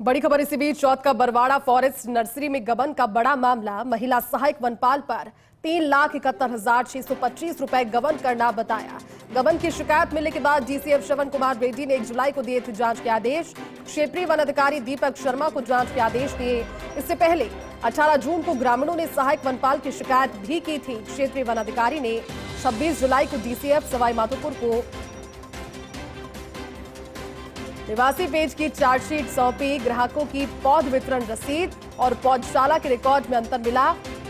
बड़ी खबर इसी बीच चौथ का बरवाड़ा फॉरेस्ट नर्सरी में गबन का बड़ा मामला। महिला सहायक वनपाल पर 3,71,625 रुपए गबन करना बताया। गबन की शिकायत मिलने के बाद डीसीएफ श्रवण कुमार रेड्डी ने 1 जुलाई को दिए थे जांच के आदेश। क्षेत्रीय वन अधिकारी दीपक शर्मा को जांच के आदेश दिए। इससे पहले 18 जून को ग्रामीणों ने सहायक वनपाल की शिकायत भी की थी। क्षेत्रीय वन अधिकारी ने 26 जुलाई को डीसीएफ सवाईमाधोपुर को निवासी पेज की चार्जशीट सौंपी। ग्राहकों की पौध वितरण रसीद और पौधशाला के रिकॉर्ड में अंतर मिला।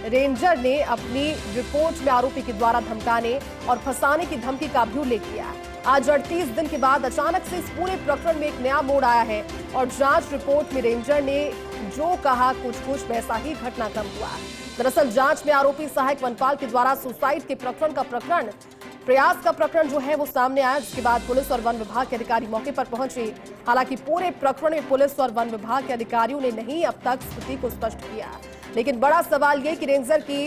रेंजर ने अपनी रिपोर्ट में आरोपी के द्वारा धमकाने और फंसाने की धमकी का भी उल्लेख किया। आज 38 दिन के बाद अचानक से इस पूरे प्रकरण में एक नया मोड़ आया है और जांच रिपोर्ट में रेंजर ने जो कहा कुछ वैसा ही घटनाक्रम हुआ। दरअसल जांच में आरोपी सहायक वनपाल के द्वारा सुसाइड के प्रयास का प्रकरण जो है वो सामने आया, जिसके बाद पुलिस और वन विभाग के अधिकारी मौके पर पहुंचे। हालांकि पूरे प्रकरण में पुलिस और वन विभाग के अधिकारियों ने नहीं अब तक स्थिति को स्पष्ट किया, लेकिन बड़ा सवाल ये कि रेंजर की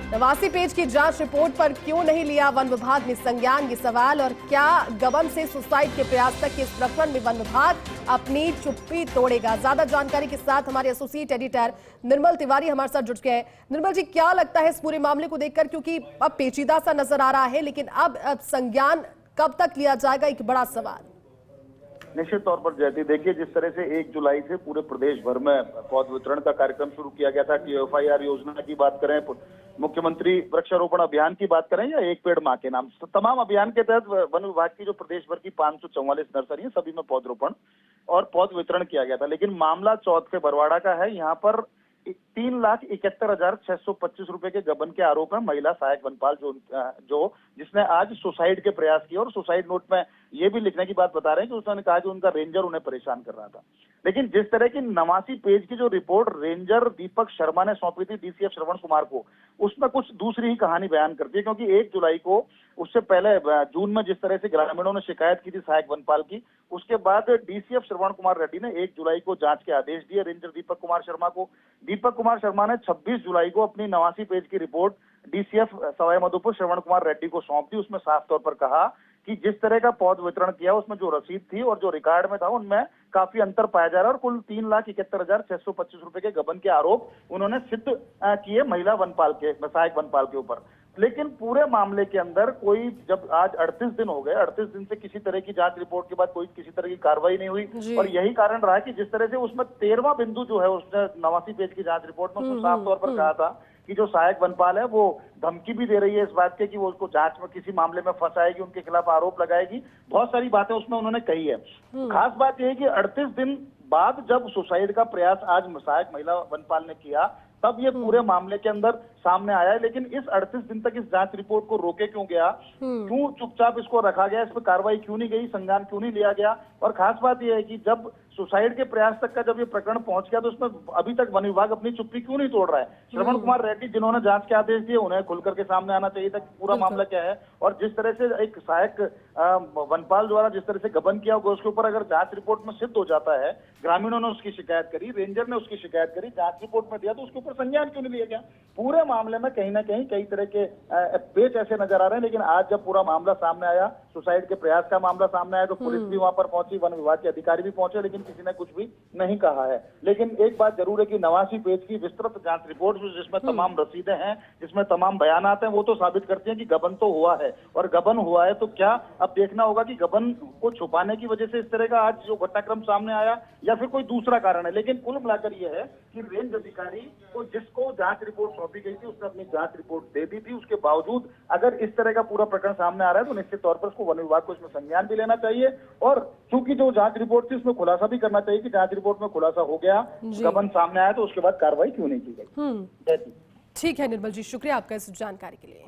89 पेज की जांच रिपोर्ट पर क्यों नहीं लिया वन विभाग ने संज्ञान, ये सवाल। और क्या गबन से सुसाइड के प्रयास तक के इस प्रकरण में वन विभाग अपनी चुप्पी तोड़ेगा? ज्यादा जानकारी के साथ हमारे एसोसिएट एडिटर निर्मल तिवारी हमारे साथ जुड़ गए हैं। निर्मल जी, क्या लगता है इस पूरे मामले को देखकर, क्योंकि अब पेचीदा सा नजर आ रहा है, लेकिन अब संज्ञान कब तक लिया जाएगा, एक बड़ा सवाल। निश्चित तौर पर जयती, देखिए जिस तरह से 1 जुलाई से पूरे प्रदेश भर में पौध वितरण का कार्यक्रम शुरू किया गया था कि एफआईआर योजना की बात करें, मुख्यमंत्री वृक्षारोपण अभियान की बात करें या एक पेड़ मां के नाम, तमाम अभियान के तहत वन विभाग की जो प्रदेश भर की 544 नर्सरी है सभी में पौधरोपण और पौध वितरण किया गया था। लेकिन मामला चौथ के बरवाड़ा का है। यहाँ पर 3,71,625 रुपए के गबन के आरोप है। महिला सहायक वनपाल जिसने आज सुसाइड के प्रयास किए और सुसाइड नोट में ये भी लिखने की बात बता रहे हैं कि उसने कहा कि उनका रेंजर उन्हें परेशान कर रहा था। लेकिन जिस तरह की 89 पेज की जो रिपोर्ट रेंजर दीपक शर्मा ने सौंपी थी डीसीएफ श्रवण कुमार को, उसमें कुछ दूसरी ही कहानी बयान करती है। क्योंकि 1 जुलाई को, उससे पहले जून में जिस तरह से ग्रामीणों ने शिकायत की थी सहायक वनपाल की, उसके बाद डीसीएफ श्रवण कुमार रेड्डी ने 1 जुलाई को जांच के आदेश दिए रेंजर दीपक कुमार शर्मा को। दीपक कुमार शर्मा ने 26 जुलाई को अपनी 89 पेज की रिपोर्ट डीसीएफ सवाईमाधोपुर श्रवण कुमार रेड्डी को सौंप दी। उसमें साफ तौर पर कहा कि जिस तरह का पौध वितरण किया उसमें जो रसीद थी और जो रिकॉर्ड में था उनमें काफी अंतर पाया जा रहा है और कुल 3,71,625 रुपए के गबन के आरोप उन्होंने सिद्ध किए महिला वनपाल के, सहायक वनपाल के ऊपर। लेकिन पूरे मामले के अंदर कोई, जब आज 38 दिन हो गए, 38 दिन से किसी तरह की जांच रिपोर्ट के बाद कोई किसी तरह की कार्रवाई नहीं हुई और यही कारण रहा कि जिस तरह से उसमें 13वां बिंदु जो है उसने 89 पेज की जांच रिपोर्ट में उसने साफ तौर पर कहा था कि जो सहायक वनपाल है वो धमकी भी दे रही है इस बात के कि वो उसको जांच में किसी मामले में फंसाएगी, उनके खिलाफ आरोप लगाएगी। बहुत सारी बातें उसमें उन्होंने कही है। खास बात यह है कि 38 दिन बाद जब सुसाइड का प्रयास आज सहायक महिला वनपाल ने किया, तब ये पूरे मामले के अंदर सामने आया है। लेकिन इस 38 दिन तक इस जांच रिपोर्ट को रोके क्यों गया, क्यों चुपचाप इसको रखा गया, इस पर कार्रवाई क्यों नहीं गई, संज्ञान क्यों नहीं लिया गया? और खास बात यह है कि जब सुसाइड के प्रयास तक का जब ये प्रकरण पहुंच गया तो उसमें अभी तक वन विभाग अपनी चुप्पी क्यों नहीं तोड़ रहा है? श्रवण कुमार रेड्डी जिन्होंने जांच के आदेश दिए उन्हें खुल करके सामने आना चाहिए था पूरा मामला क्या है। और जिस तरह से एक सहायक वनपाल द्वारा जिस तरह से गबन किया होगा उसके ऊपर अगर जांच रिपोर्ट में सिद्ध हो जाता है, ग्रामीणों ने उसकी शिकायत करी, रेंजर ने उसकी शिकायत करी, जांच रिपोर्ट में दिया, तो उसके ऊपर संज्ञान क्यों नहीं लिया गया? पूरे मामले में कहीं ना कहीं कई तरह के पेच ऐसे नजर आ रहे हैं। लेकिन आज जब पूरा मामला सामने आया, सुसाइड के प्रयास का मामला सामने आया, तो पुलिस भी वहां पर पहुंची, वन विभाग के अधिकारी भी पहुंचे, लेकिन किसी ने कुछ भी नहीं कहा है। लेकिन एक बात जरूर है कि 89 पेज की विस्तृत जांच रिपोर्ट जिसमें तमाम रसीदें हैं, जिसमें तमाम बयानात हैं, वो तो साबित करती हैं कि गबन तो हुआ है। और गबन हुआ है तो क्या अब देखना होगा कि गबन को छुपाने की वजह से इस तरह का आज जो घटनाक्रम सामने आया या फिर कोई दूसरा कारण है। लेकिन कुल मिलाकर यह है कि रेंज अधिकारी को जिसको जांच रिपोर्ट सौंपी गई थी उसने अपनी जांच रिपोर्ट दे दी थी। उसके बावजूद अगर इस तरह का पूरा प्रकरण सामने आ रहा है तो निश्चित तौर पर उसको वन विभाग को इसमें संज्ञान भी लेना चाहिए। और चूंकि जो जांच रिपोर्ट थी उसमें खुलासा भी करना चाहिए कि जांच रिपोर्ट में खुलासा हो गया, गबन सामने आया, तो उसके बाद कार्रवाई क्यों नहीं की गई। ठीक है निर्मल जी, शुक्रिया आपका इस जानकारी के लिए।